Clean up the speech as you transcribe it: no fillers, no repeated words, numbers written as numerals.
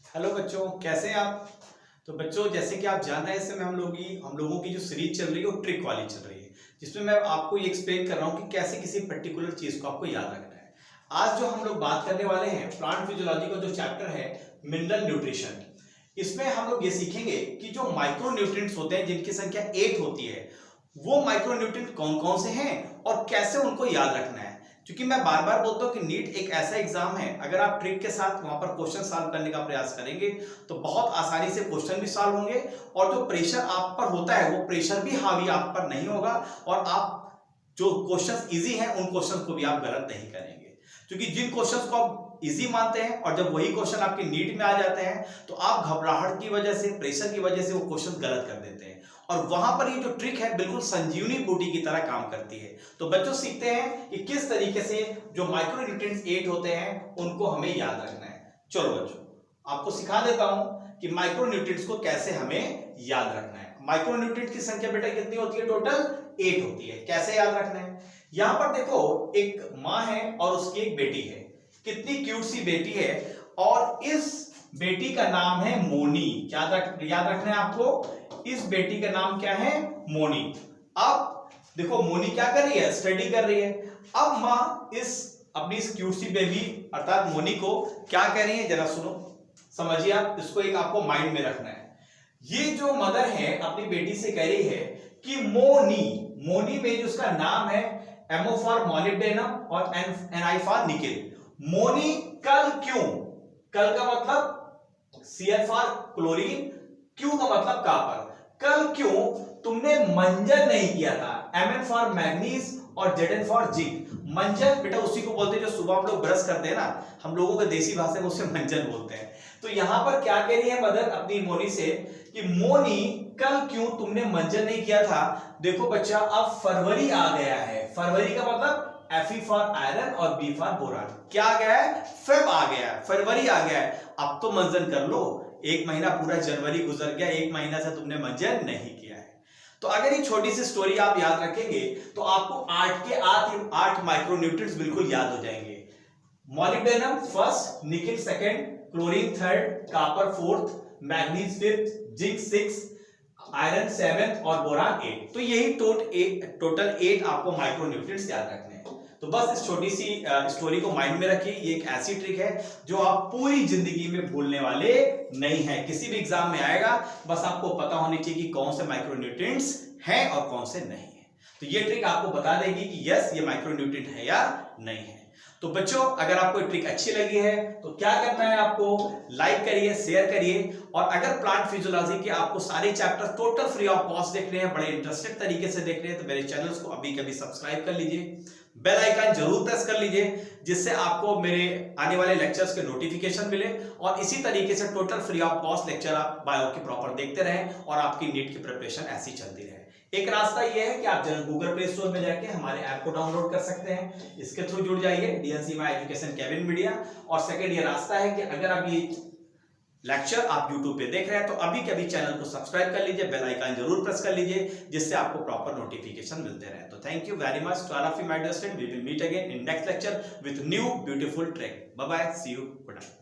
Hello बच्चों, कैसे हैं आप। तो बच्चों, जैसे कि आप जान रहे हैं, इस समय हम लोगों की जो सीरीज चल रही है वो ट्रिक वाली चल रही है, जिसमें मैं आपको ये एक्सप्लेन कर रहा हूँ कि कैसे किसी पर्टिकुलर चीज को आपको याद रखना है। आज जो हम लोग बात करने वाले हैं, प्लांट फिजियोलॉजी का जो चैप्टर है मिनरल न्यूट्रिशन, इसमें हम लोग ये सीखेंगे कि जो माइक्रो न्यूट्रिएंट्स होते हैं जिनकी संख्या 8 होती है, वो माइक्रो न्यूट्रिएंट कौन कौन से हैं और कैसे उनको याद रखना है। क्योंकि मैं बार बार बोलता हूं कि नीट एक ऐसा एग्जाम है, अगर आप ट्रिक के साथ वहां पर क्वेश्चन सॉल्व करने का प्रयास करेंगे तो बहुत आसानी से क्वेश्चन भी सॉल्व होंगे, और जो प्रेशर आप पर होता है वो प्रेशर भी हावी आप पर नहीं होगा, और आप जो क्वेश्चंस इजी हैं उन क्वेश्चंस को भी आप गलत नहीं करेंगे। क्योंकि जिन क्वेश्चंस को आप इजी मानते हैं और जब वही क्वेश्चन आपके नीट में आ जाते हैं तो आप घबराहट की वजह से, प्रेशर की वजह से वो क्वेश्चन गलत कर देते हैं, और वहां पर ये जो ट्रिक है बिल्कुल संजीवनी बूटी की तरह काम करती है। तो बच्चों, सीखते हैं कि किस तरीके से जो माइक्रो न्यूट्रिएंट्स 8 होते हैं उनको हमें याद रखना है। चलो बच्चों, आपको सिखा देता हूं कि माइक्रो न्यूट्रिएंट्स को कैसे हमें याद रखना है। माइक्रो न्यूट्रिएंट की संख्या बेटा कितनी होती है? टोटल 8 होती है। कैसे याद रखना है? यहां पर देखो, एक मां है और उसकी एक बेटी है। कितनी क्यूट सी बेटी है, और इस बेटी का नाम है मोनी। याद रखना है आपको, इस बेटी का नाम क्या है? मोनी। अब देखो, मोनी क्या कर रही है? स्टडी कर रही है। अब मां अपनी इस क्यूट सी बेबी अर्थात मोनी को क्या कह रही है, जरा सुनो, समझिए आप इसको, एक आपको माइंड में रखना है। ये जो मदर है अपनी बेटी से कह रही है कि मोनी में जो उसका नाम है, एमओ फॉर मॉलिब्डेनम और एनआई फॉर निकेल। मोनी, कल क्यों? कल का मतलब Cl फॉर क्लोरीन, Q का मतलब कॉपर। कल क्यों तुमने मंजन नहीं किया था? Mn फॉर मैग्नीज और Zn फॉर जिंक। मंजन बेटा उसी को बोलते हैं जो सुबह हम लोग ब्रश करते हैं ना, हम लोगों के देसी भाषा में उसे मंजन बोलते हैं। तो यहां पर क्या कह रही है मदर अपनी मोनी से कि मोनी, कल क्यों तुमने मंजन नहीं किया था? देखो बच्चा, अब फरवरी आ गया है। फरवरी का मतलब Fe फॉर आयरन और B फॉर बोरान। क्या आ गया है? फेब आ गया है, फरवरी आ गया है। अब तो मंजन कर लो। एक महीना पूरा जनवरी गुजर गया, एक महीना से तुमने मंजन नहीं किया है। तो अगर ये छोटी सी स्टोरी आप याद रखेंगे तो आपको 8 के 8 माइक्रो न्यूट्रिएंट्स बिल्कुल याद हो जाएंगे। Molybdenum first, nickel second, chlorine third, copper fourth, manganese fifth, zinc six, iron 7 और बोरान 8। तो यही टोटल 8 आपको माइक्रो न्यूट्रिएंट्स याद रखने हैं। तो बस इस छोटी सी स्टोरी को माइंड में रखिए। ये एक ऐसी ट्रिक है जो आप पूरी जिंदगी में भूलने वाले नहीं है। किसी भी एग्जाम में आएगा, बस आपको पता होनी चाहिए कि कौन से माइक्रो न्यूट्रिएंट्स हैं और कौन से नहीं है। तो ये ट्रिक आपको बता देगी कि यस, ये माइक्रो न्यूट्रिएंट है या नहीं है। तो बच्चों, अगर आपको ट्रिक अच्छी लगी है तो क्या करना है आपको? लाइक करिए, शेयर करिए, और अगर प्लांट फिजियोलॉजी के आपको सारे chapter total free of cost देखने हैं, बड़े इंटरेस्टेड तरीके से देखने हैं, तो मेरे चैनल्स को अभी कभी सब्सक्राइब कर लीजिए, बेल आइकन जरूर प्रेस कर लीजिए, जिससे आपको मेरे आने वाले लेक्चर्स के नोटिफिकेशन मिले, और इसी तरीके से total free of cost lecture आप बायो के प्रॉपर देखते रहें और आपकी नीट की प्रिपरेशन ऐसी चलती रहे। एक रास्ता यह है कि आप गूगल प्ले स्टोर में जाके हमारे ऐप को डाउनलोड कर सकते हैं, इसके थ्रू जुड़ जाइए, DNC my education Kevin media. और सेकंड ये रास्ता है कि अगर आप ये लेक्चर आप YouTube पे देख रहे हैं तो अभी के अभी चैनल को सब्सक्राइब कर लीजिए, बेल आइकन जरूर प्रेस कर लीजिए, जिससे आपको प्रॉपर नोटिफिकेशन मिलते रहे। तो thank you very much to all of you my dear student. We will meet again in next lecture with new beautiful trick. Bye bye, see you, good night.